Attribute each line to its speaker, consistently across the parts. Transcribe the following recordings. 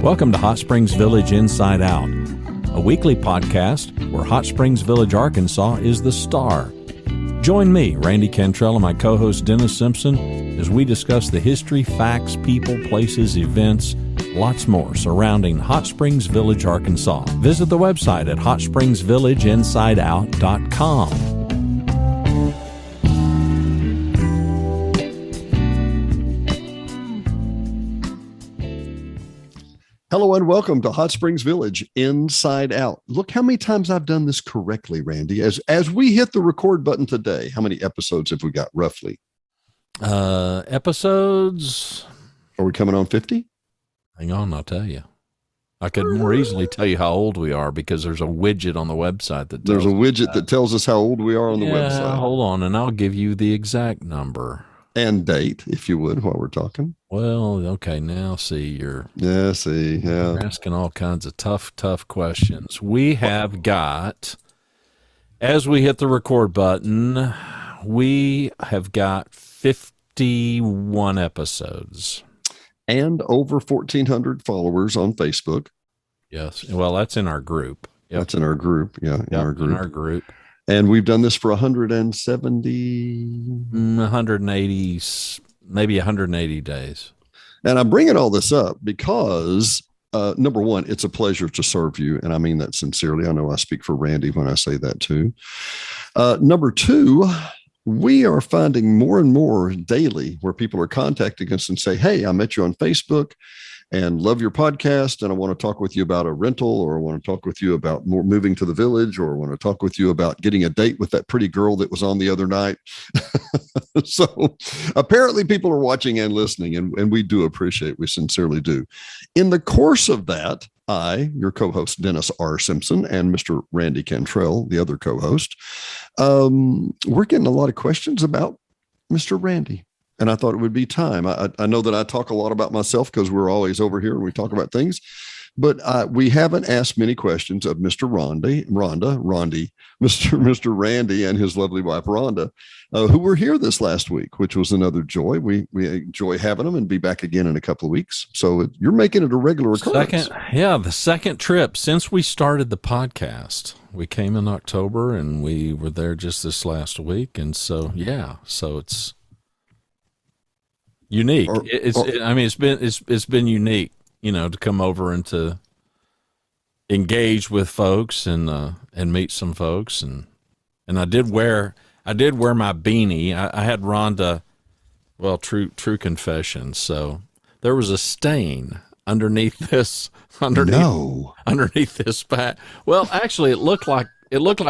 Speaker 1: Welcome to Hot Springs Village Inside Out, a weekly podcast where Hot Springs Village, Arkansas is the star. Join me, Randy Cantrell, and my co-host Dennis Simpson as we discuss the history, facts, people, places, events, lots more surrounding Hot Springs Village, Arkansas. Visit the website at hotspringsvillageinside.out.com.
Speaker 2: Hello and welcome to Hot Springs Village Inside Out. Look how many times I've done this correctly, Randy. As we hit the record button today, how many episodes have we got roughly?
Speaker 1: Episodes.
Speaker 2: Are we coming on 50?
Speaker 1: Hang on, I'll tell you. I could more easily tell you how old we are because there's a widget on the website that tells
Speaker 2: that tells us how old we are on the website.
Speaker 1: Hold on, and I'll give you the exact number.
Speaker 2: And date, if you would, while we're talking.
Speaker 1: Well, okay, now you're asking all kinds of tough questions. We have got, as we hit the record button, we have got 51 episodes.
Speaker 2: And over 1,400 followers on Facebook.
Speaker 1: Yes, well, that's in our group.
Speaker 2: Yep. That's in our group, in our group. And we've done this for
Speaker 1: 180, maybe 180 days.
Speaker 2: And I'm bringing all this up because, number one, it's a pleasure to serve you. And I mean that sincerely. I know I speak for Randy when I say that too. Number two, we are finding more and more daily where people are contacting us and say, hey, I met you on Facebook and love your podcast, and I want to talk with you about a rental, or I want to talk with you about more moving to the village, or I want to talk with you about getting a date with that pretty girl that was on the other night. So apparently people are watching and listening, and we do appreciate, we sincerely do. In the course of that, I, your co-host, Dennis R. Simpson, and Mr. Randy Cantrell, the other co-host, we're getting a lot of questions about Mr. Randy. And I thought it would be time. I know that I talk a lot about myself because we're always over here and we talk about things, but we haven't asked many questions of Mr. Randy, Mr. Randy and his lovely wife, Rhonda, who were here this last week, which was another joy. We enjoy having them and be back again in a couple of weeks. So you're making it a regular occurrence.
Speaker 1: The second trip since we started the podcast. We came in October and we were there just this last week. And so, so it's unique. It's been unique, to come over and to engage with folks and meet some folks. And I did wear my beanie. I had Rhonda, well, true confession. So there was a stain underneath this bat. Well, actually it looked like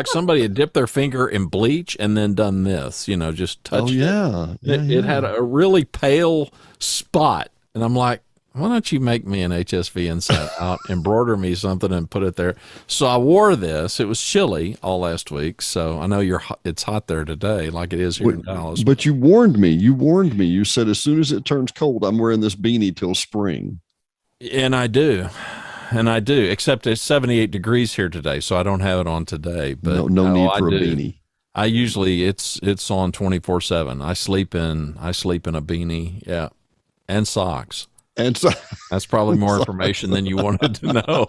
Speaker 1: somebody had dipped their finger in bleach and then done this, just touched it. It had a really pale spot. And I'm like, why don't you make me an HSV Inside Out, embroider me something and put it there? So I wore this. It was chilly all last week. So I know it's hot there today, like it is here in Dallas.
Speaker 2: But you warned me. You said, as soon as it turns cold, I'm wearing this beanie till spring.
Speaker 1: And I do, except it's 78 degrees here today, so I don't have it on today. But
Speaker 2: no need for a beanie.
Speaker 1: I usually it's on 24/7. I sleep in a beanie, and socks.
Speaker 2: And so
Speaker 1: that's probably more information than you wanted to know.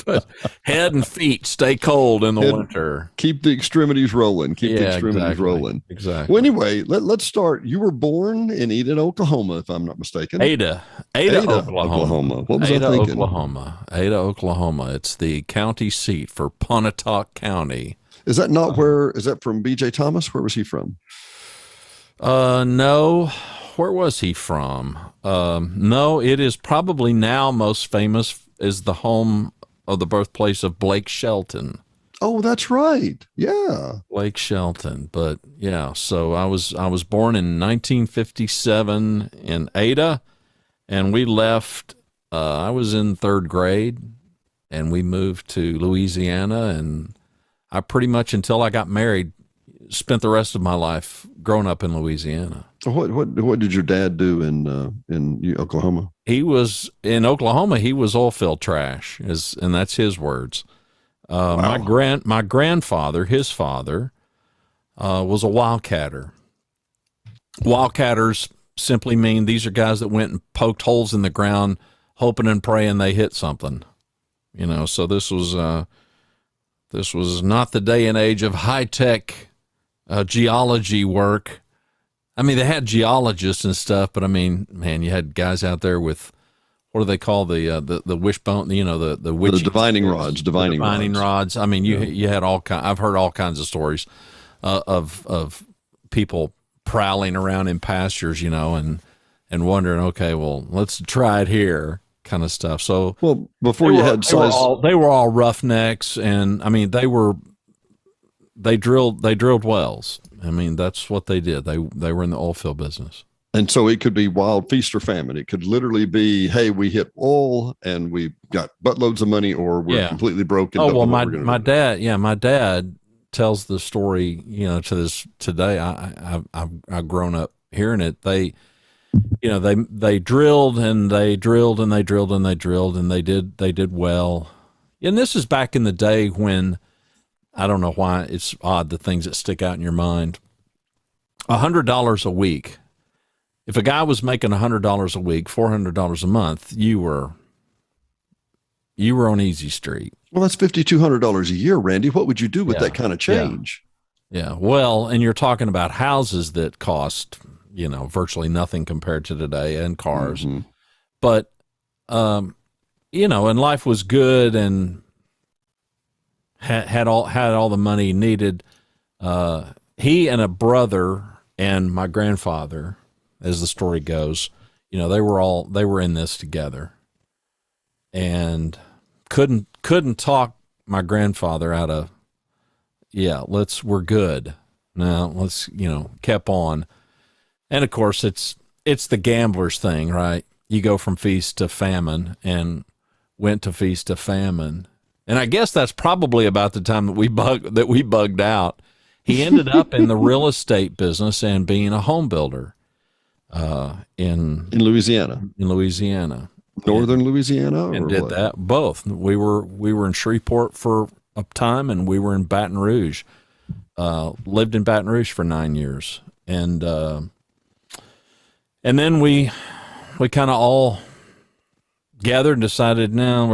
Speaker 1: But head and feet stay cold in the winter.
Speaker 2: Keep the extremities rolling. Rolling.
Speaker 1: Exactly.
Speaker 2: Well, anyway, let's start. You were born in Ada, Oklahoma, if I'm not mistaken.
Speaker 1: Ada, Oklahoma.
Speaker 2: What was I thinking?
Speaker 1: Ada, Oklahoma. It's the county seat for Pontotoc County.
Speaker 2: Is that from B.J. Thomas? Where was he from?
Speaker 1: No. Where was he from? No, it is probably now most famous as the home of the birthplace of Blake Shelton.
Speaker 2: Oh, that's right. Yeah.
Speaker 1: Blake Shelton. But so I was born in 1957 in Ada, and we left, I was in third grade, and we moved to Louisiana, and I pretty much, until I got married, spent the rest of my life growing up in Louisiana.
Speaker 2: So what did your dad do in Oklahoma?
Speaker 1: He was in Oklahoma. He was oil field trash, and that's his words. Wow. My grandfather, his father, was a wildcatter. Wildcatters simply mean these are guys that went and poked holes in the ground hoping and praying they hit something, so this was not the day and age of high-tech geology work. I mean, they had geologists and stuff, but I mean, man, you had guys out there with, what do they call the wishbone, the witch,
Speaker 2: the divining rods.
Speaker 1: I mean, you had I've heard all kinds of stories of people prowling around in pastures, and wondering, okay, well, let's try it here, kind of stuff. So,
Speaker 2: well, before you had size,
Speaker 1: they were all roughnecks, and I mean, they drilled wells. I mean, that's what they did. They were in the oil field business.
Speaker 2: And so it could be wild feast or famine. It could literally be, hey, we hit oil and we got buttloads of money, or we're completely broken.
Speaker 1: Oh, well, my dad tells the story, to this today. I've grown up hearing it. They drilled and they drilled and they drilled and they drilled and they did well. And this is back in the day when, I don't know why it's odd, the things that stick out in your mind. $100 a week. If a guy was making $100 a week, $400 a month, you were on easy street.
Speaker 2: Well, that's $5,200 a year, Randy. What would you do with that kind of change?
Speaker 1: Yeah. Well, and you're talking about houses that cost, virtually nothing compared to today, and cars. Mm-hmm. But, and life was good, and had all the money he needed. He and a brother and my grandfather, as the story goes, they were in this together, and couldn't talk my grandfather out of, we're good now, let's, kept on. And of course it's the gambler's thing, right? You go from feast to famine, and went to feast to famine. And I guess that's probably about the time that we bugged out. He ended up in the real estate business and being a home builder. In
Speaker 2: Louisiana, northern Louisiana,
Speaker 1: and did that both. We were in Shreveport for a time, and we were in Baton Rouge. Lived in Baton Rouge for 9 years, and then we kind of all gathered and decided, now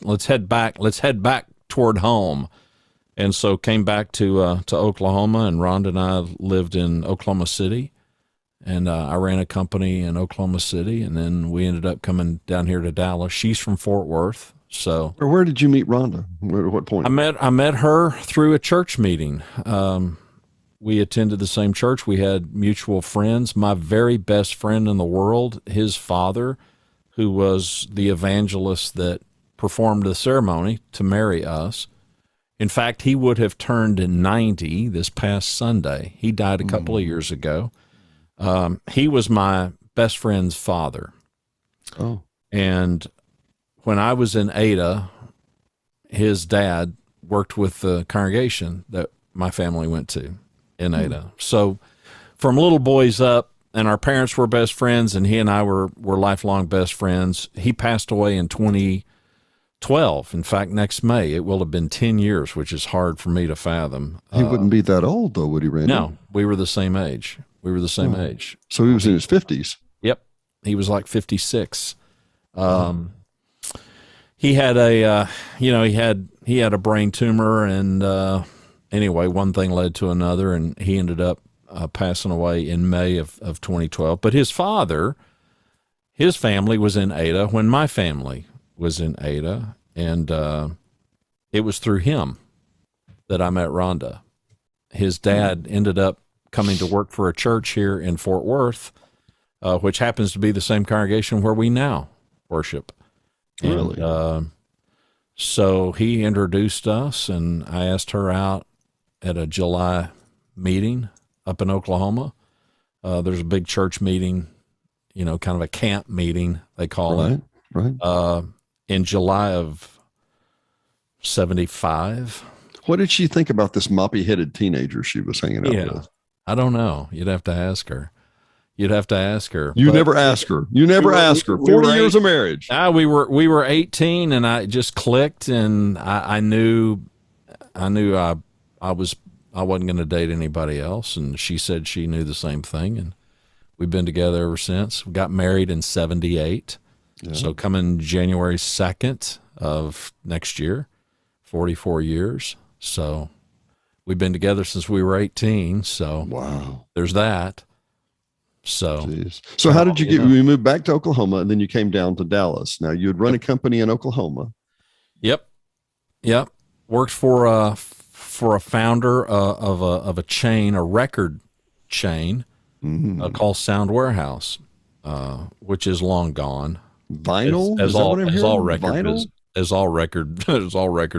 Speaker 1: let's head back toward home. And so came back to Oklahoma, and Rhonda and I lived in Oklahoma City. And I ran a company in Oklahoma City, and then we ended up coming down here to Dallas. She's from Fort Worth. So,
Speaker 2: where did you meet Rhonda? At what point?
Speaker 1: I met her through a church meeting. We attended the same church. We had mutual friends. My very best friend in the world, his father, who was the evangelist that performed the ceremony to marry us. In fact, he would have turned 90 this past Sunday. He died a couple of years ago. He was my best friend's father.
Speaker 2: Oh.
Speaker 1: And when I was in Ada, his dad worked with the congregation that my family went to in Ada. So from little boys up, and our parents were best friends, and he and I were lifelong best friends. He passed away in 2012. In fact, next May, it will have been 10 years, which is hard for me to fathom.
Speaker 2: He wouldn't be that old, though, would he, Randy?
Speaker 1: No, we were the same age. Age.
Speaker 2: So he was in his 50s.
Speaker 1: Yep. He was like 56. He had a, he had a brain tumor, and anyway, one thing led to another, and he ended up passing away in May of 2012. But his family was in Ada when my family was in Ada, and it was through him that I met Rhonda. His dad ended up coming to work for a church here in Fort Worth, which happens to be the same congregation where we now worship.
Speaker 2: Really?
Speaker 1: And, so he introduced us, and I asked her out at a July meeting up in Oklahoma. There's a big church meeting, kind of a camp meeting, they call it.
Speaker 2: Right.
Speaker 1: In July of 75.
Speaker 2: What did she think about this moppy-headed teenager she was hanging out with?
Speaker 1: I don't know. You'd have to ask her. You never ask her. 40
Speaker 2: years of marriage.
Speaker 1: We were 18, and I just clicked, and I knew I wasn't going to date anybody else, and she said she knew the same thing, and we've been together ever since. We got married in 78.
Speaker 2: Yeah.
Speaker 1: So coming January 2nd of next year, 44 years. So we've been together since we were 18. So
Speaker 2: wow,
Speaker 1: there's that. So,
Speaker 2: jeez. So how did you get, you moved back to Oklahoma and then you came down to Dallas. Now you had run a company in Oklahoma.
Speaker 1: Yep. Yep. Worked for a founder of a chain, a record chain called Sound Warehouse, which is long gone.
Speaker 2: Vinyl? Is that what I'm hearing?
Speaker 1: Vinyl? As all record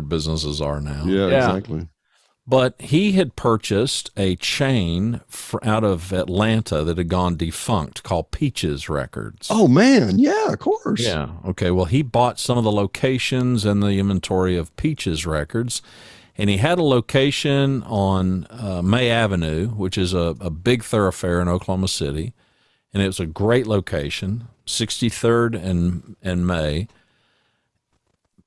Speaker 1: businesses are now.
Speaker 2: Yeah, exactly.
Speaker 1: But he had purchased a chain out of Atlanta that had gone defunct called Peaches Records.
Speaker 2: Oh, man. Yeah, of course.
Speaker 1: Yeah. Okay. Well, he bought some of the locations and the inventory of Peaches Records, and he had a location on May Avenue, which is a big thoroughfare in Oklahoma City, and it was a great location, 63rd and May.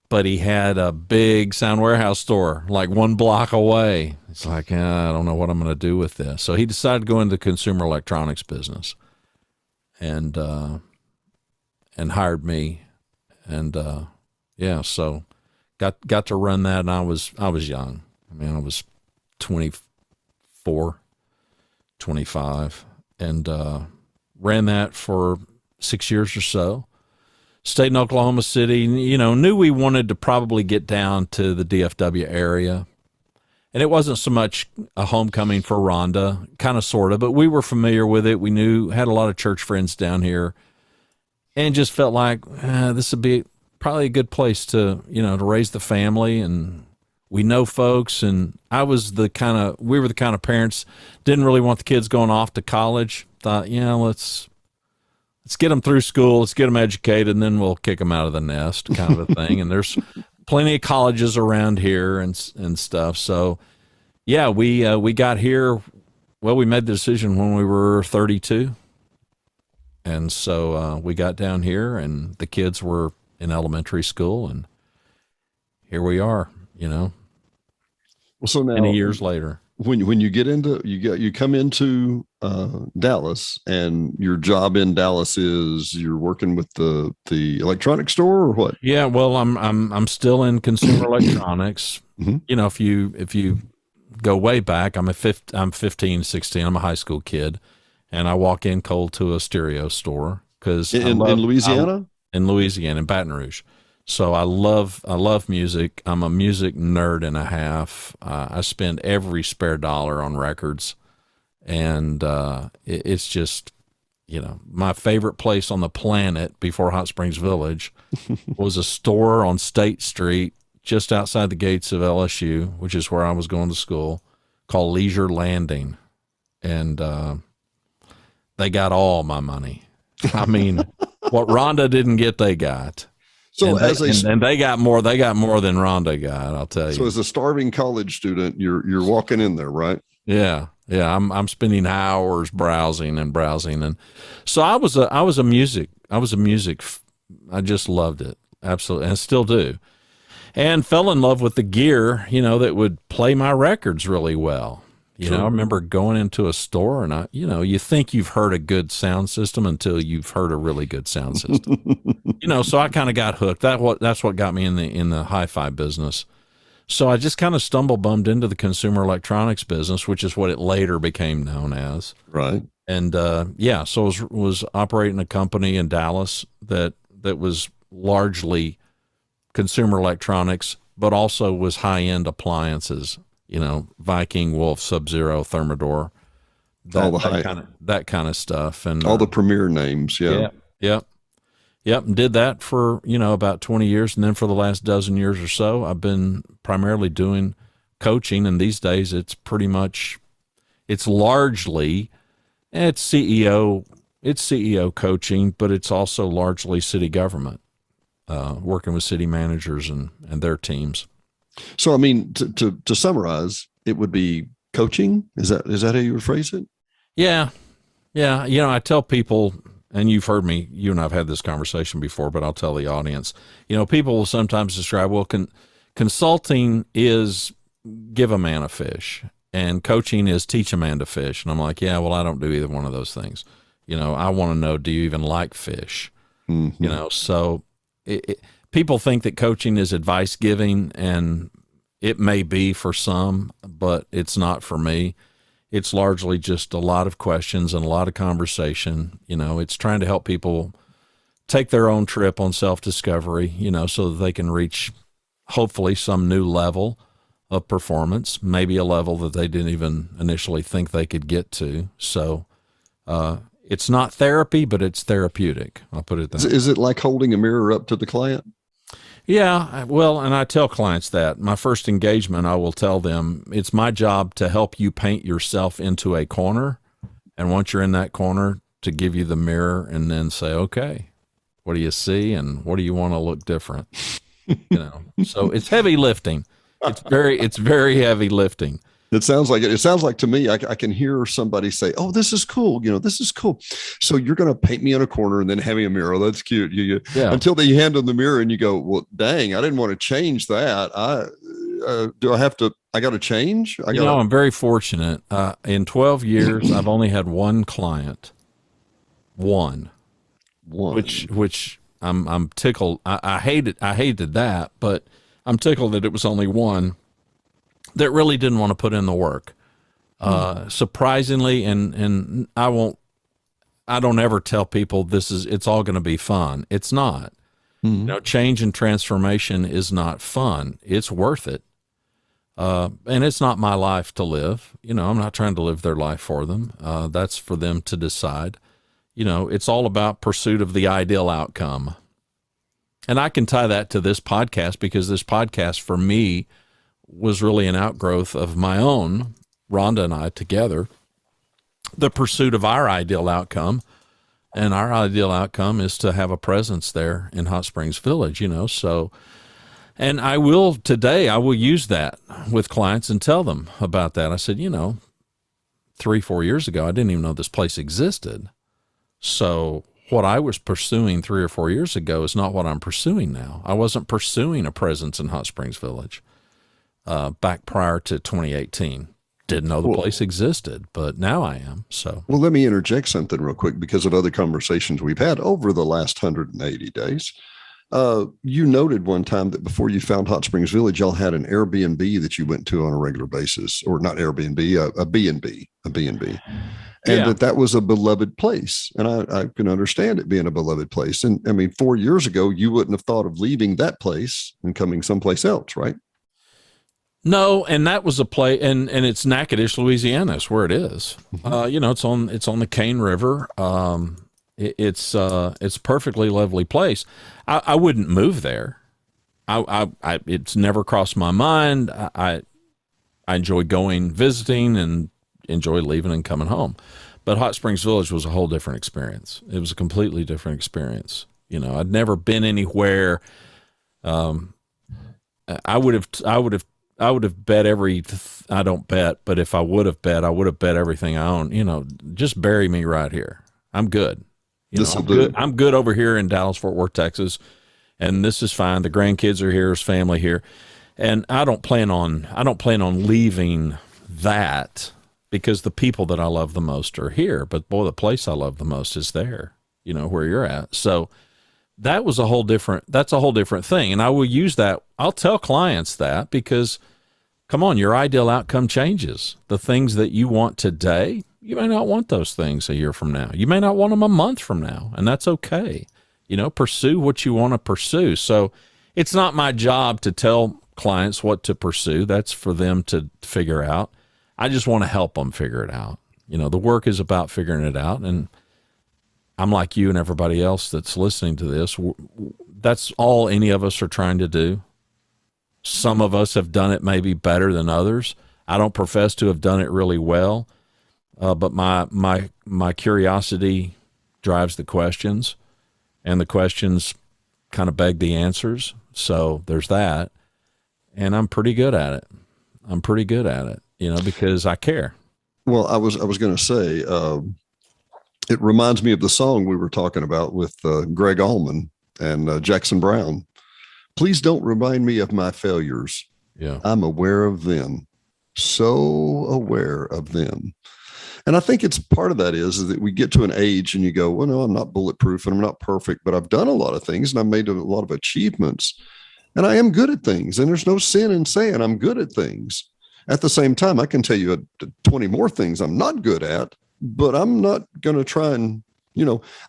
Speaker 1: But he had a big Sound Warehouse store like 1 block away. It's like, I don't know what I'm going to do with this. So he decided to go into the consumer electronics business and hired me. And, so got to run that. And I was young. I mean, I was 24, 25 and, ran that for 6 years or so. Stayed in Oklahoma City, knew we wanted to probably get down to the DFW area. And it wasn't so much a homecoming for Rhonda, kind of, sort of, but we were familiar with it. We had a lot of church friends down here and just felt like this would be probably a good place to, to raise the family. And we know folks. And we were the kind of parents, didn't really want the kids going off to college. Thought, let's get them through school, let's get them educated, and then we'll kick them out of the nest, kind of a thing. And there's plenty of colleges around here and stuff. So, yeah, we got here. Well, we made the decision when we were 32, and so we got down here, and the kids were in elementary school, and here we are. Well,
Speaker 2: so now,
Speaker 1: many years later.
Speaker 2: When you get into you come into Dallas, and your job in Dallas is you're working with the electronics store, or what?
Speaker 1: Yeah, well, I'm still in consumer electronics. Mm-hmm. If you go way back, I'm 15, 16. I'm a high school kid, and I walk in cold to a stereo store because
Speaker 2: in Louisiana,
Speaker 1: in Baton Rouge. So I love music. I'm a music nerd and a half. I spend every spare dollar on records, and it's just, my favorite place on the planet before Hot Springs Village was a store on State Street just outside the gates of LSU, which is where I was going to school, called Leisure Landing, and they got all my money. I mean, what Rhonda didn't get, they got.
Speaker 2: So
Speaker 1: and they got more than Rhonda got, I'll tell you.
Speaker 2: So as a starving college student, you're walking in there, right?
Speaker 1: Yeah. I'm spending hours browsing, and so I was a music. I just loved it, absolutely, and still do, and fell in love with the gear, that would play my records really well. I remember going into a store, and you think you've heard a good sound system until you've heard a really good sound system. So I kind of got hooked. That's what got me in the hi-fi business. So I just kind of bummed into the consumer electronics business, which is what it later became known as.
Speaker 2: Right.
Speaker 1: And so I was operating a company in Dallas that was largely consumer electronics, but also was high-end appliances. Viking, Wolf, Sub-Zero, Thermador, that kind of stuff, and
Speaker 2: all the premier names. Yeah.
Speaker 1: Yep. And did that for about 20 years, and then for the last dozen years or so, I've been primarily doing coaching. And these days, it's largely CEO coaching, but it's also largely city government, working with city managers and their teams.
Speaker 2: So, I mean, to summarize, it would be coaching. Is that how you would phrase it?
Speaker 1: Yeah. I tell people, and you've heard me, you and I've had this conversation before, but I'll tell the audience, people will sometimes describe, well, consulting is give a man a fish, and coaching is teach a man to fish. And I'm like, yeah, well, I don't do either one of those things. I want to know, do you even like fish? You know, so people think that coaching is advice giving, and it may be for some, but it's not for me. It's largely just a lot of questions and a lot of conversation. You know, it's trying to help people take their own trip on self-discovery, you know, so that they can reach hopefully some new level of performance, maybe a level that they didn't even initially think they could get to. So it's not therapy, but it's therapeutic. I'll put it that way.
Speaker 2: Is it like holding a mirror up to the client?
Speaker 1: Yeah, well, and I tell clients that my first engagement, I will tell them it's my job to help you paint yourself into a corner. And once you're in that corner, to give you the mirror and then say, okay, what do you see? And what do you want to look different? You know, so it's heavy lifting. It's very heavy lifting.
Speaker 2: It sounds like it. It sounds like to me, I can hear somebody say, "Oh, this is cool. You know, this is cool." So you're going to paint me in a corner and then have me a mirror. That's cute.
Speaker 1: Yeah.
Speaker 2: Until they hand them the mirror and you go, "Well, dang, I didn't want to change that. Do I have to? I got to change."
Speaker 1: I'm very fortunate. In 12 years, I've only had one client. One. Which I'm tickled. I hated that, but I'm tickled that it was only one that really didn't want to put in the work. Surprisingly, and I don't ever tell people it's all going to be fun. It's not. You know, change and transformation is not fun. It's worth it. And it's not my life to live. You know, I'm not trying to live their life for them. That's for them to decide. You know, it's all about pursuit of the ideal outcome. And I can tie that to this podcast, because this podcast for me was really an outgrowth of my own, Rhonda and I together, the pursuit of our ideal outcome. And our ideal outcome is to have a presence there in Hot Springs Village, you know. So, and I will use that with clients and tell them about that. I said, you know, 3-4 years ago, I didn't even know this place existed. So what I was pursuing 3 or 4 years ago is not what I'm pursuing now. I wasn't pursuing a presence in Hot Springs Village back prior to 2018. Didn't know the place existed, but now I am. So,
Speaker 2: well, let me interject something real quick because of other conversations we've had over the last 180 days. You noted one time that before you found Hot Springs Village, y'all had an Airbnb that you went to on a regular basis, or not Airbnb, a B&B. And that was a beloved place. And I can understand it being a beloved place. And I mean, 4 years ago, you wouldn't have thought of leaving that place and coming someplace else, right?
Speaker 1: No, and that was a place, and it's Natchitoches, Louisiana. Is where it is. You know, it's on the Cane River. It's a perfectly lovely place. I wouldn't move there. It's never crossed my mind. I enjoy going, visiting, and enjoy leaving and coming home. But Hot Springs Village was a whole different experience. It was a completely different experience. You know, I'd never been anywhere. I would have bet I don't bet, but if I would have bet, I would have bet everything I own. You know, just bury me right here. I'm good. I'm good over here in Dallas, Fort Worth, Texas, and this is fine. The grandkids are here, there's family here, and I don't plan on leaving that, because the people that I love the most are here. But boy, the place I love the most is there. You know, where you're at. So that's a whole different thing. And I will use that. I'll tell clients that, because come on, your ideal outcome changes. The things that you want today, you may not want those things a year from now. You may not want them a month from now, and that's okay. You know, pursue what you want to pursue. So it's not my job to tell clients what to pursue. That's for them to figure out. I just want to help them figure it out. You know, the work is about figuring it out. And I'm like you and everybody else that's listening to this. That's all any of us are trying to do. Some of us have done it maybe better than others. I don't profess to have done it really well, but my curiosity drives the questions, and the questions kind of beg the answers. So there's that, and I'm pretty good at it. You know, because I care.
Speaker 2: Well, I was going to say, it reminds me of the song we were talking about with Greg Allman and Jackson Brown. Please don't remind me of my failures.
Speaker 1: Yeah,
Speaker 2: I'm aware of them. So aware of them. And I think it's part of that is that we get to an age and you go, well, no, I'm not bulletproof and I'm not perfect, but I've done a lot of things and I've made a lot of achievements and I am good at things. And there's no sin in saying I'm good at things. At the same time, I can tell you 20 more things I'm not good at, but I'm not going to try and,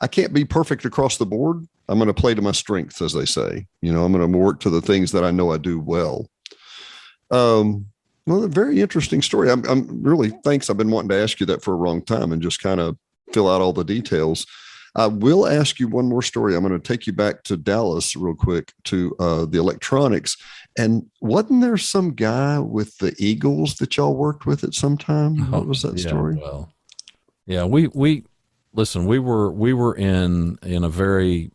Speaker 2: I can't be perfect across the board. I'm going to play to my strengths, as they say. I'm going to work to the things that I know I do well. Well, a very interesting story. I'm really, thanks. I've been wanting to ask you that for a long time and just kind of fill out all the details. I will ask you one more story. I'm going to take you back to Dallas real quick to the electronics. And wasn't there some guy with the Eagles that y'all worked with at some time? What was that story?
Speaker 1: Well, yeah, we listen, we were in a very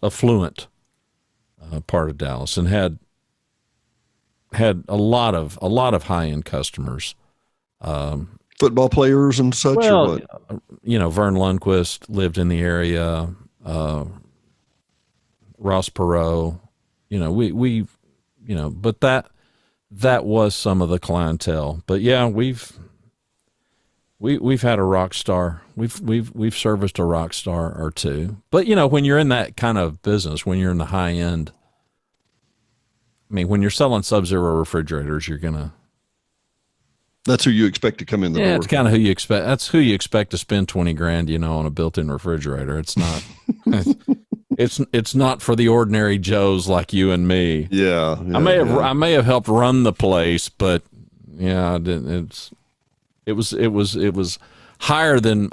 Speaker 1: affluent part of Dallas and had a lot of high-end customers.
Speaker 2: Football players and such,
Speaker 1: well,
Speaker 2: or what?
Speaker 1: Vern Lundquist lived in the area. Ross Perot, but that was some of the clientele. But yeah, we've had a rock star. We've serviced a rock star or two. But when you're in that kind of business, when you're in the high end, I mean, when you're selling Sub-Zero refrigerators, you're gonna.
Speaker 2: That's who you expect to come in the door.
Speaker 1: It's kind of who you expect. That's who you expect to spend $20,000, on a built-in refrigerator. It's not. it's not for the ordinary Joes like you and me.
Speaker 2: Yeah,
Speaker 1: I may have helped run the place, but yeah, it was higher than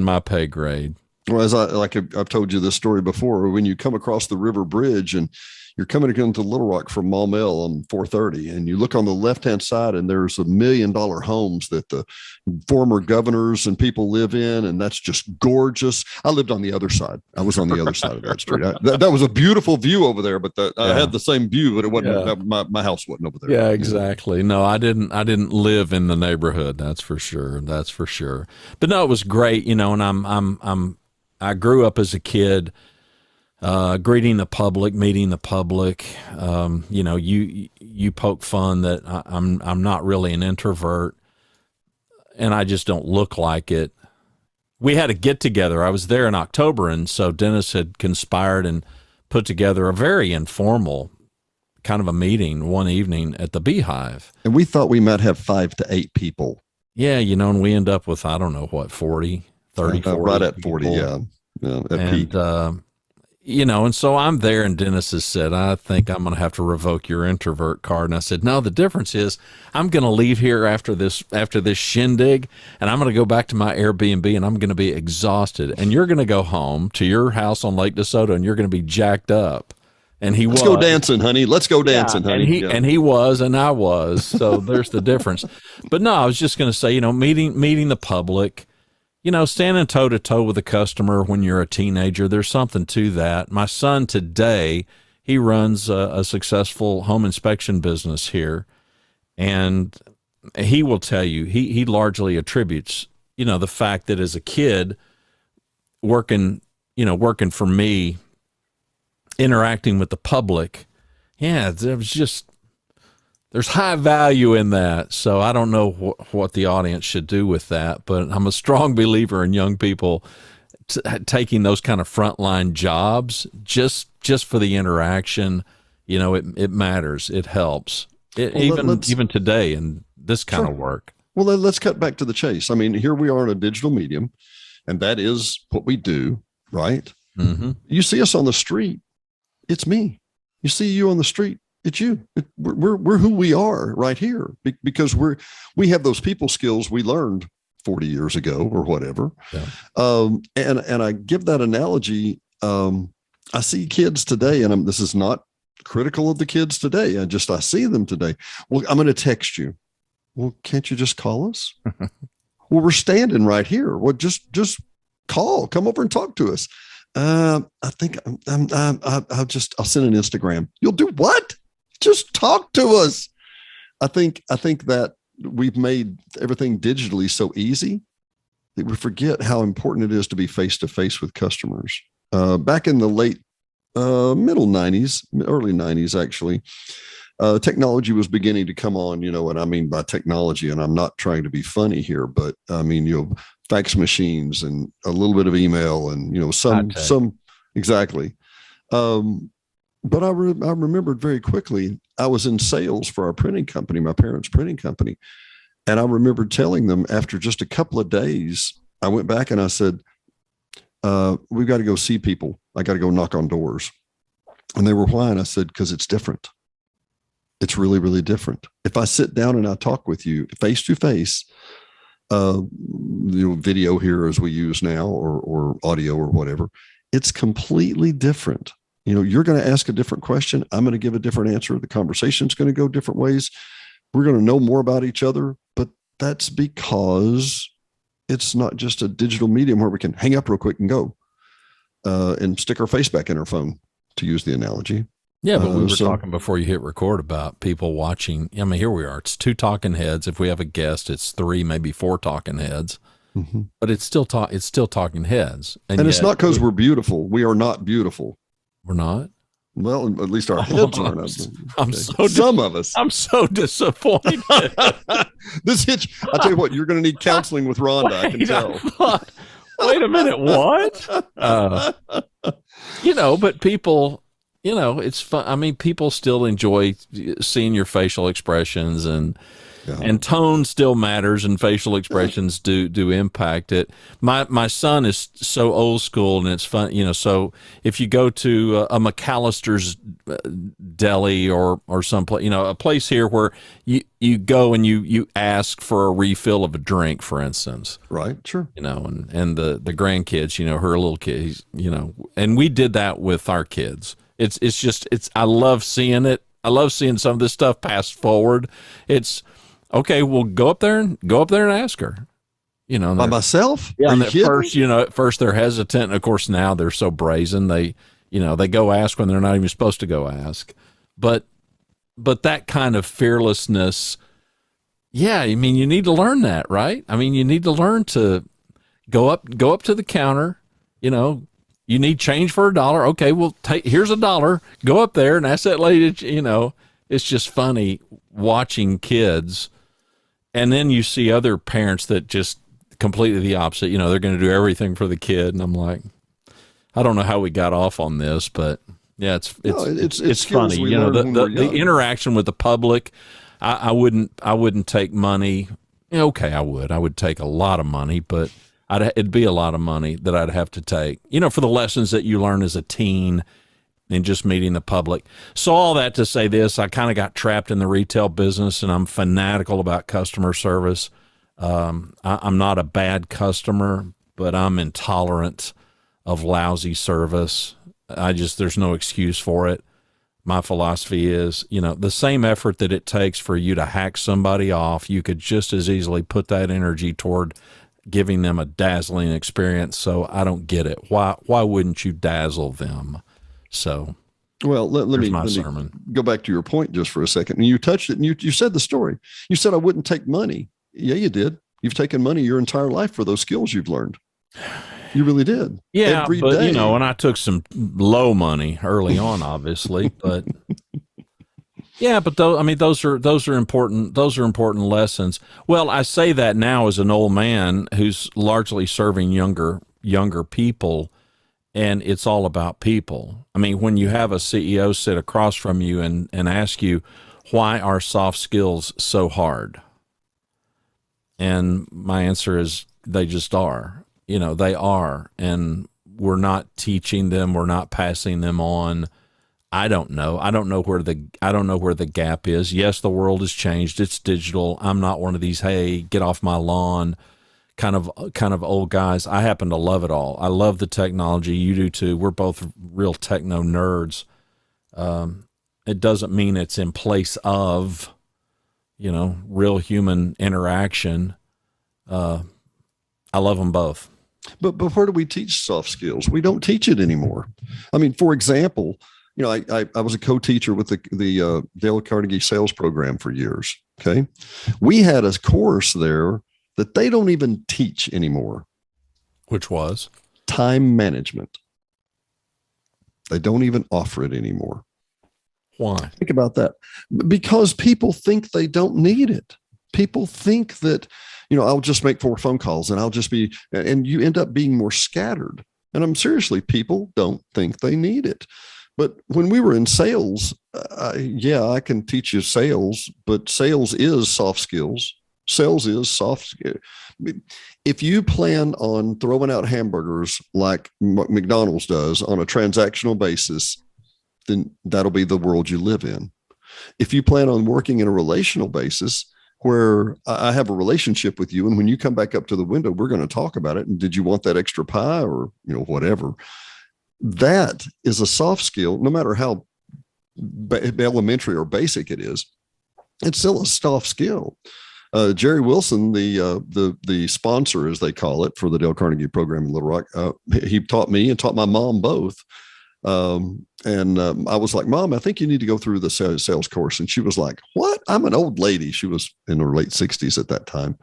Speaker 1: my pay grade.
Speaker 2: Well, as I've told you this story before, when you come across the river bridge and you're coming into Little Rock from Maumelle on 430, and you look on the left-hand side, and there's $1 million homes that the former governors and people live in, and that's just gorgeous. I lived on the other side. I was on the other side of that street. That was a beautiful view over there, but I had the same view, but it wasn't. My house wasn't over there.
Speaker 1: Yeah, exactly. No, I didn't live in the neighborhood. That's for sure. But no, it was great. And I grew up as a kid. Greeting the public, meeting the public. You poke fun that I'm not really an introvert, and I just don't look like it. We had a get together. I was there in October, and so Dennis had conspired and put together a very informal kind of a meeting one evening at the Beehive.
Speaker 2: And we thought we might have 5 to 8 people.
Speaker 1: Yeah, and we end up with, I don't know what, 40, 30, 40.
Speaker 2: Right at 40, yeah at peak.
Speaker 1: And so I'm there, and Dennis has said, I think I'm going to have to revoke your introvert card. And I said, no, the difference is I'm going to leave here after this shindig, and I'm going to go back to my Airbnb, and I'm going to be exhausted. And you're going to go home to your house on Lake DeSoto, and you're going to be jacked up. And Let's
Speaker 2: go dancing, honey. Let's go dancing, honey.
Speaker 1: And he was, and I was. So there's the difference. But no, I was just going to say, meeting the public, standing toe to toe with a customer when you're a teenager, there's something to that. My son today, he runs a successful home inspection business here, and he will tell you, he largely attributes, the fact that as a kid working for me, interacting with the public, there's high value in that. So I don't know what the audience should do with that, but I'm a strong believer in young people taking those kind of frontline jobs just for the interaction. It matters. It helps. Even today in this kind of work.
Speaker 2: Well, let's cut back to the chase. I mean, here we are in a digital medium, and that is what we do, right?
Speaker 1: Mm-hmm.
Speaker 2: You see us on the street, it's me. You see you on the street, it's you. We're who we are right here because we have those people skills we learned 40 years ago or whatever.
Speaker 1: Yeah.
Speaker 2: And I give that analogy. I see kids today, and this is not critical of the kids today. I see them today. Well, I'm going to text you. Well, can't you just call us? Well, we're standing right here. Well, just call, come over and talk to us. I think I'll send an Instagram. You'll do what? Just talk to us. I think that we've made everything digitally so easy that we forget how important it is to be face to face with customers. Back in the late middle 90s, early 90s, actually, technology was beginning to come on, and I mean by technology, and I'm not trying to be funny here, but I mean, fax machines and a little bit of email and, some exactly. But I remembered very quickly, I was in sales for our printing company, my parents' printing company. And I remember telling them after just a couple of days, I went back and I said, we've got to go see people. I got to go knock on doors. And they were why? And I said, because it's different. It's really, really different. If I sit down and I talk with you face to face, video here as we use now, or audio or whatever, it's completely different. You're going to ask a different question. I'm going to give a different answer. The conversation's going to go different ways. We're going to know more about each other, but that's because it's not just a digital medium where we can hang up real quick and go and stick our face back in our phone, to use the analogy.
Speaker 1: Yeah, but we were talking before you hit record about people watching. I mean, here we are. It's 2 talking heads. If we have a guest, it's 3, maybe 4 talking heads. Mm-hmm. But it's still talking heads. And
Speaker 2: it's not because we're beautiful. We are not beautiful.
Speaker 1: We're not?
Speaker 2: Well, at least our heads aren't.
Speaker 1: Some of us. I'm so disappointed.
Speaker 2: This hitch. I tell you what, you're going to need counseling with Rhonda. I can tell.
Speaker 1: Wait a minute. What? But people, it's fun. I mean, people still enjoy seeing your facial expressions, and tone still matters, and facial expressions do impact it. My son is so old school, and it's fun, so if you go to a McAllister's deli or someplace, a place here where you go and you ask for a refill of a drink, for instance.
Speaker 2: Right, sure.
Speaker 1: And the grandkids, her little kids, and we did that with our kids. I love seeing it. I love seeing some of this stuff passed forward. It's okay. Well, go up there and ask her.
Speaker 2: By myself.
Speaker 1: Yeah. And at first they're hesitant, and of course now they're so brazen. They go ask when they're not even supposed to go ask. But that kind of fearlessness. Yeah, I mean, you need to learn that, right? I mean, you need to learn to go up to the counter. You need change for $1. Okay, well, here's $1. Go up there and ask that lady. It's just funny watching kids, and then you see other parents that just completely the opposite. They're going to do everything for the kid, and I'm like, I don't know how we got off on this, but yeah, it's funny. The interaction with the public. I wouldn't take money. Okay, I would take a lot of money, but it'd be a lot of money that I'd have to take, for the lessons that you learn as a teen and just meeting the public. So all that to say this, I kind of got trapped in the retail business, and I'm fanatical about customer service. I'm not a bad customer, but I'm intolerant of lousy service. There's no excuse for it. My philosophy is, the same effort that it takes for you to hack somebody off, you could just as easily put that energy toward giving them a dazzling experience. So I don't get it. Why wouldn't you dazzle them? So,
Speaker 2: well, let me go back to your point just for a second. And you touched it, and you said the story. You said I wouldn't take money. Yeah, you did. You've taken money your entire life for those skills you've learned. You really did.
Speaker 1: Yeah, every day. And I took some low money early on, obviously, but yeah, but those are important. Those are important lessons. Well, I say that now as an old man who's largely serving younger people, and it's all about people. I mean, when you have a CEO sit across from you and ask you, why are soft skills so hard? And my answer is, they just are. They are, and we're not teaching them. We're not passing them on. I don't know. I don't know where the gap is. Yes, the world has changed. It's digital. I'm not one of these, hey, get off my lawn kind of old guys. I happen to love it all. I love the technology. You do too. We're both real techno nerds. It doesn't mean it's in place of, real human interaction. I love them both.
Speaker 2: But where do we teach soft skills? We don't teach it anymore. I mean, for example, I was a co-teacher with the Dale Carnegie sales program for years. Okay. We had a course there that they don't even teach anymore.
Speaker 1: Which was?
Speaker 2: Time management. They don't even offer it anymore.
Speaker 1: Why?
Speaker 2: Think about that. Because people think they don't need it. People think that, I'll just make 4 phone calls and I'll just be, and you end up being more scattered. And I'm seriously, people don't think they need it. But when we were in sales, I can teach you sales, but sales is soft skills. Sales is soft skills. If you plan on throwing out hamburgers like McDonald's does on a transactional basis, then that'll be the world you live in. If you plan on working in a relational basis where I have a relationship with you, and when you come back up to the window, we're going to talk about it. And did you want that extra pie or, whatever? That is a soft skill, no matter how elementary or basic it is. It's still a soft skill. Jerry Wilson, the sponsor, as they call it, for the Dale Carnegie program in Little Rock, he taught me and taught my mom both. I was like, Mom, I think you need to go through the sales course. And she was like, what? I'm an old lady. She was in her late 60s at that time.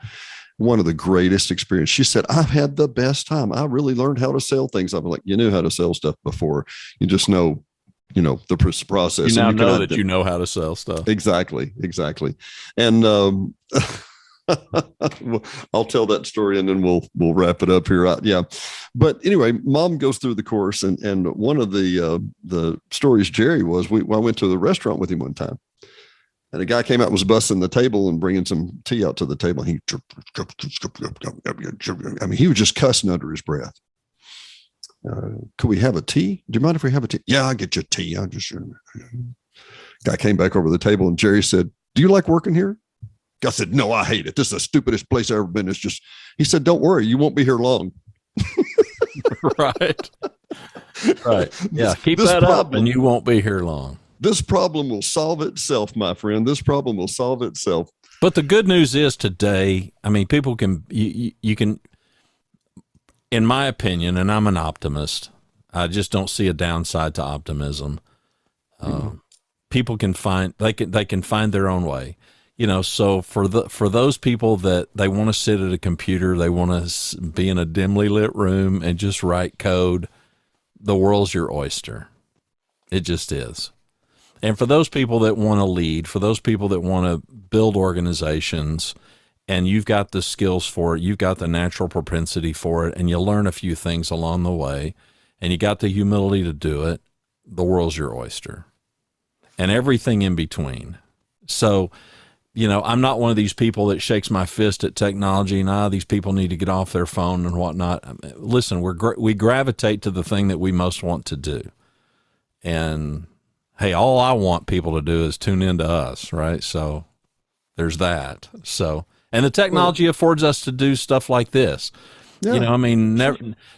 Speaker 2: One of the greatest experiences. She said, I've had the best time. I really learned how to sell things. I'm like, you knew how to sell stuff before. You just know, the process.
Speaker 1: You now know that you know how to sell stuff.
Speaker 2: Exactly. And I'll tell that story and then we'll wrap it up here. Yeah. But anyway, Mom goes through the course, and one of the stories, Jerry, was I went to the restaurant with him one time, and a guy came out and was bussing the table and bringing some tea out to the table. He was just cussing under his breath. Could we have a tea? Do you mind if we have a tea? Yeah, I'll get you a tea. Guy came back over the table, and Jerry said, do you like working here? Guy said, no, I hate it. This is the stupidest place I've ever been. He said, don't worry, you won't be here long.
Speaker 1: Right. Yeah. Keep that up and you won't be here long.
Speaker 2: This problem will solve itself, my friend. This problem will solve itself.
Speaker 1: But the good news is today, people can, you can, in my opinion, and I'm an optimist, I just don't see a downside to optimism. People can find, they can find their own way. So for those people that they want to sit at a computer, they want to be in a dimly lit room and just write code, the world's your oyster. It just is. And for those people that want to lead, for those people that want to build organizations, and you've got the skills for it, you've got the natural propensity for it, and you learn a few things along the way, and you got the humility to do it, the world's your oyster. And everything in between. So, I'm not one of these people that shakes my fist at technology and these people need to get off their phone and whatnot. Listen, we gravitate to the thing that we most want to do. And hey, all I want people to do is tune into us, right? So there's that. So, and the technology affords us to do stuff like this. Yeah.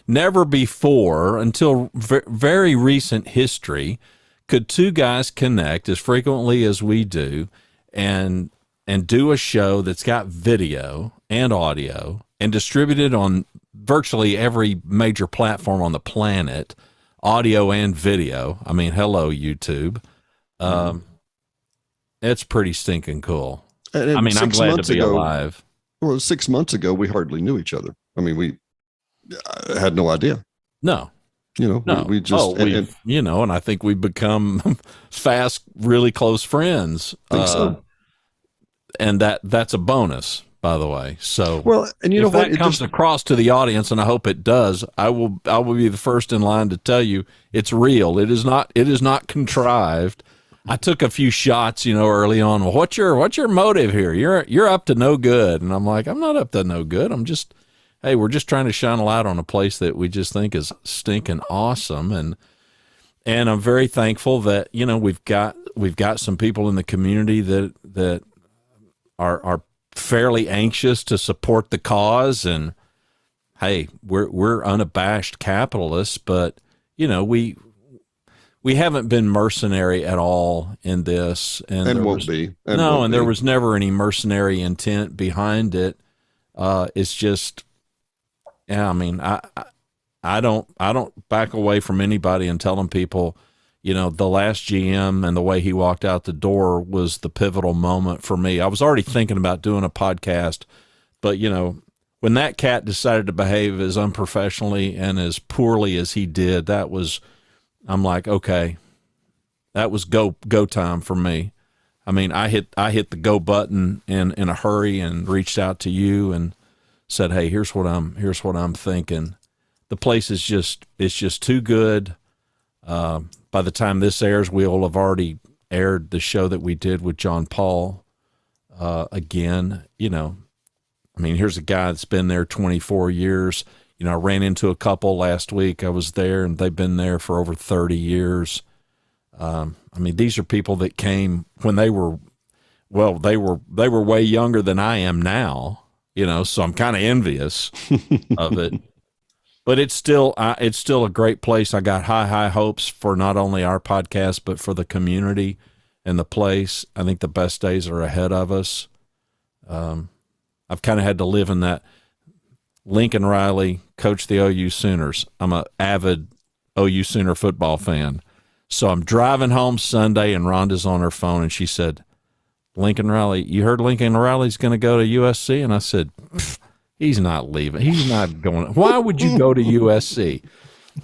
Speaker 1: Never before, until very recent history, could two guys connect as frequently as we do and do a show that's got video and audio and distributed on virtually every major platform on the planet, audio and video. Hello, YouTube. It's pretty stinking cool. I'm glad to be alive.
Speaker 2: Well, 6 months ago, we hardly knew each other. We had no idea.
Speaker 1: No.
Speaker 2: We just,
Speaker 1: and I think we've become fast, really close friends.
Speaker 2: So.
Speaker 1: And that's a bonus, by the way. So,
Speaker 2: well, and
Speaker 1: if that comes across to the audience, and I hope it does, I will be the first in line to tell you it's real. It is not contrived. I took a few shots, early on. Well, what's your motive here? You're up to no good. And I'm like, I'm not up to no good. We're just trying to shine a light on a place that we just think is stinking awesome. And I'm very thankful that, we've got some people in the community that are fairly anxious to support the cause. And hey, we're unabashed capitalists, but we haven't been mercenary at all in this, and
Speaker 2: won't be.
Speaker 1: And there was never any mercenary intent behind it. It's just, I don't back away from anybody and telling people, the last GM and the way he walked out the door was the pivotal moment for me. I was already thinking about doing a podcast, but when that cat decided to behave as unprofessionally and as poorly as he did, I'm like, okay, that was go time for me. I mean, I hit the go button in a hurry and reached out to you and said, "Hey, here's what I'm thinking." The place is just too good. By the time this airs, we will have already aired the show that we did with John Paul. Again, I mean, here's a guy that's been there 24 years. I ran into a couple last week. I was there, and they've been there for over 30 years. I mean, these are people that came when they were way younger than I am now, so I'm kind of envious of it. But it's still a great place. I got high hopes for not only our podcast, but for the community and the place. I think the best days are ahead of us. I've kind of had to live in that. Lincoln Riley coached the OU Sooners. I'm an avid OU Sooner football fan. So I'm driving home Sunday, and Rhonda's on her phone, and she said, "Lincoln Riley, you heard Lincoln Riley's going to go to USC?" And I said, "He's not leaving. He's not going. Why would you go to USC?"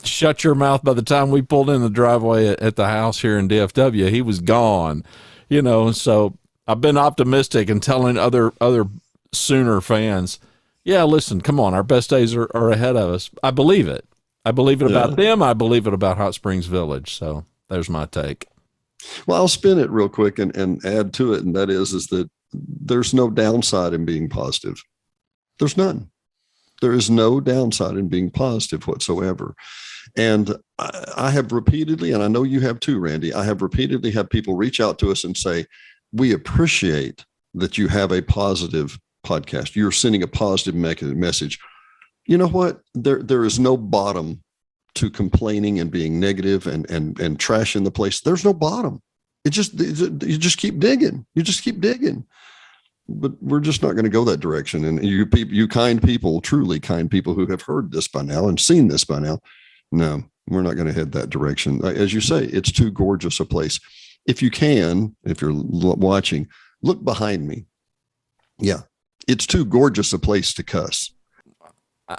Speaker 1: Shut your mouth. By the time we pulled in the driveway at the house here in DFW, he was gone. So I've been optimistic and telling other Sooner fans, yeah, listen, come on, our best days are ahead of us. I believe it. I believe it about them. I believe it about Hot Springs Village. So there's my take.
Speaker 2: Well, I'll spin it real quick and add to it, and that is that there's no downside in being positive. There's none. There is no downside in being positive whatsoever. And I have repeatedly, and I know you have too, Randy, I have repeatedly had people reach out to us and say, we appreciate that you have a positive podcast. You're sending a positive message. You know what? There is no bottom to complaining and being negative and trashing the place. There's no bottom. You just keep digging. You just keep digging. But we're just not going to go that direction. And you kind people, truly kind people who have heard this by now and seen this by now, no, we're not going to head that direction. As you say, it's too gorgeous a place. If you can, if you're watching, look behind me. Yeah, it's too gorgeous a place to cuss.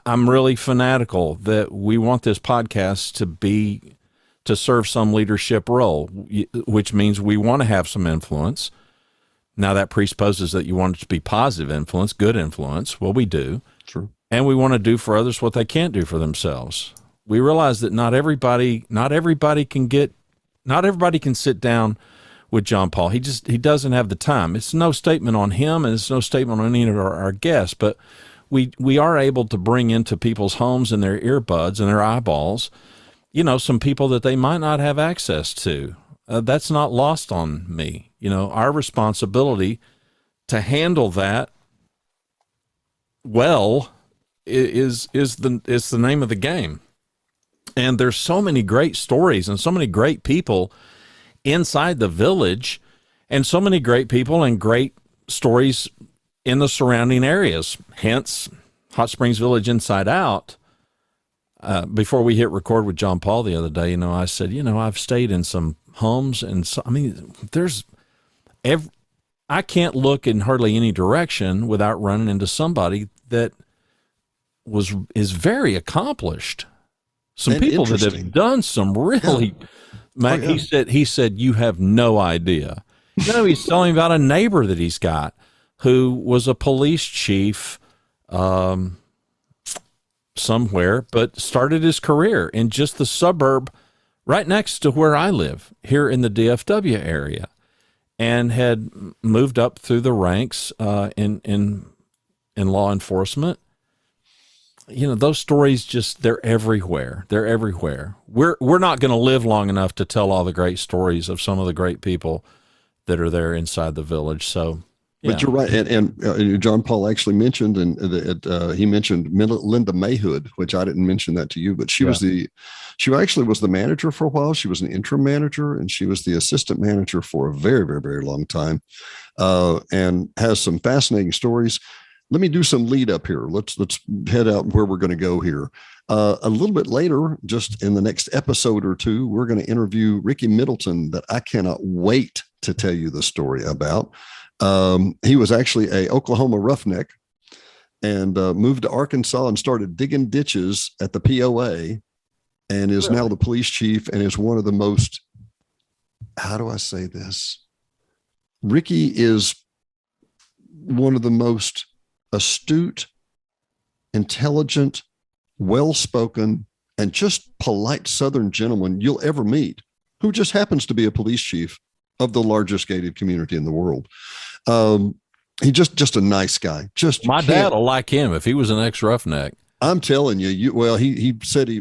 Speaker 1: I'm really fanatical that we want this podcast to serve some leadership role, which means we want to have some influence. Now that presupposes that you want it to be positive influence, good influence. Well, we do.
Speaker 2: True.
Speaker 1: And we want to do for others what they can't do for themselves. We realize that not everybody can sit down with John Paul. He doesn't have the time. It's no statement on him, and it's no statement on any of our guests, but we are able to bring into people's homes and their earbuds and their eyeballs, some people that they might not have access to. That's not lost on me. Our responsibility to handle that well is the name of the game. And there's so many great stories and so many great people inside the village, and so many great people and great stories in the surrounding areas. Hence, Hot Springs Village Inside Out. Before we hit record with John Paul the other day, I said, I've stayed in some homes, and I can't look in hardly any direction without running into somebody that is very accomplished. Some and people that have done some really, Mac, he said, you have no idea. He's telling about a neighbor that he's got who was a police chief somewhere, but started his career in just the suburb right next to where I live here in the DFW area, and had moved up through the ranks in law enforcement. Those stories they're everywhere. They're everywhere. We're not going to live long enough to tell all the great stories of some of the great people that are there inside the village. So, yeah.
Speaker 2: But you're right. And John Paul actually mentioned, he mentioned Linda Mayhood, which I didn't mention that to you, but she actually was the manager for a while. She was an interim manager, and she was the assistant manager for a very, very, very long time, and has some fascinating stories. Let me do some lead up here. Let's head out where we're going to go here. A little bit later, just in the next episode or two, we're going to interview Ricky Middleton, that I cannot wait to tell you the story about. He was actually a Oklahoma roughneck and moved to Arkansas and started digging ditches at the POA, and is now the police chief, and is one of the most how do I say this? Ricky is one of the most astute, intelligent, well-spoken, and just polite Southern gentleman you'll ever meet, who just happens to be a police chief of the largest gated community in the world. He just a nice guy. Just
Speaker 1: my dad will like him if he was an ex-roughneck.
Speaker 2: I'm telling you, he said he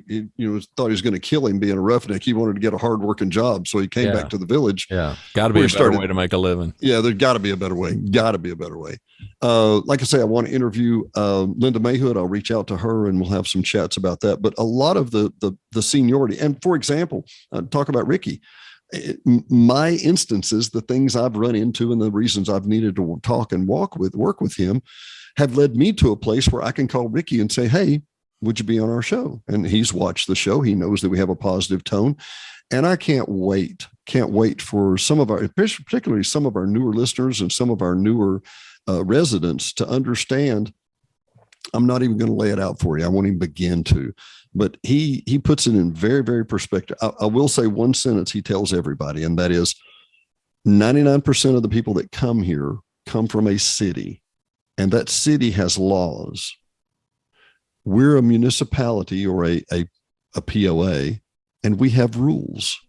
Speaker 2: thought he was going to kill him being a roughneck. He wanted to get a hard-working job, so he came back to the village.
Speaker 1: Yeah, got to be a better way to make a living.
Speaker 2: Yeah, there's got to be a better way. Got to be a better way. Like I say, I want to interview Linda Mayhood. I'll reach out to her, and we'll have some chats about that. But a lot of the seniority, and for example, talk about Ricky. My instances, the things I've run into, and the reasons I've needed to talk and work with him, have led me to a place where I can call Ricky and say, hey, would you be on our show? And he's watched the show. He knows that we have a positive tone. And I can't wait for some of our, particularly some of our newer listeners and some of our newer residents to understand. I'm not even going to lay it out for you. I won't even begin to, but he puts it in very, very perspective. I will say one sentence he tells everybody, and that is 99% of the people that come here come from a city. And that city has laws. We're a municipality or a POA, and we have rules.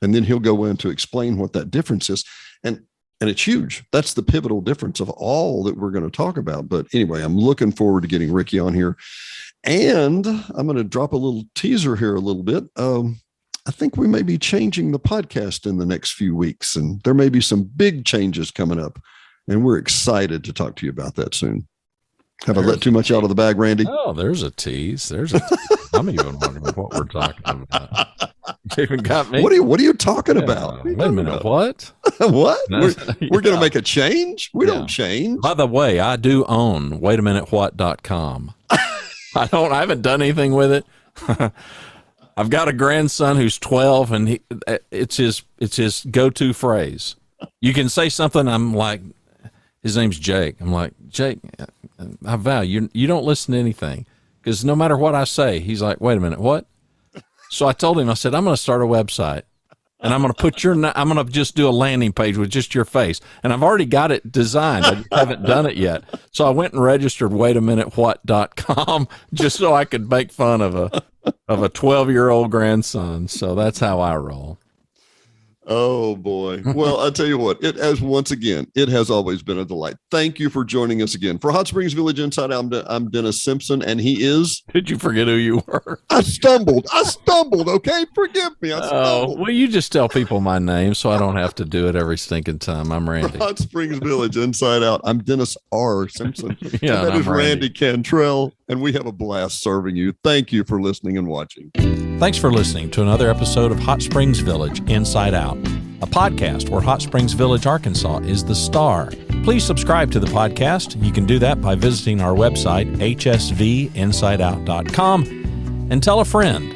Speaker 2: And then he'll go in to explain what that difference is. And it's huge. That's the pivotal difference of all that we're going to talk about. But anyway, I'm looking forward to getting Ricky on here. And I'm going to drop a little teaser here a little bit. I think we may be changing the podcast in the next few weeks, and there may be some big changes coming up. And we're excited to talk to you about that soon. Have I let too much out of the bag, Randy?
Speaker 1: Oh, there's a tease. I'm even wondering what we're talking about. You even got me.
Speaker 2: What are you talking about?
Speaker 1: Wait a minute. What?
Speaker 2: What? We're going to make a change? We don't change.
Speaker 1: By the way, I do own waitaminuteWhat.com. I haven't done anything with it. I've got a grandson who's 12, and it's his go-to phrase. You can say something, I'm like, his name's Jake. I'm like, Jake, I vow you don't listen to anything, because no matter what I say, he's like, wait a minute, what? So I told him, I said, I'm going to start a website, and I'm going to put I'm going to just do a landing page with just your face. And I've already got it designed. I just haven't done it yet. So I went and registered waitaminuteWhat.com just so I could make fun of a 12-year-old grandson. So that's how I roll.
Speaker 2: Oh boy. Well, I'll tell you what, it has always been a delight. Thank you for joining us again. For Hot Springs Village Inside Out, I'm Dennis Simpson, and he is.
Speaker 1: Did you forget who you were?
Speaker 2: I stumbled. Okay. Forgive me. I stumbled.
Speaker 1: Well, you just tell people my name so I don't have to do it every stinking time. I'm Randy.
Speaker 2: For Hot Springs Village Inside Out, I'm Dennis R. Simpson.
Speaker 1: Yeah,
Speaker 2: and that is Randy Cantrell, and we have a blast serving you. Thank you for listening and watching.
Speaker 1: Thanks for listening to another episode of Hot Springs Village Inside Out, a podcast where Hot Springs Village, Arkansas is the star. Please subscribe to the podcast. You can do that by visiting our website, hsvinsideout.com, and tell a friend.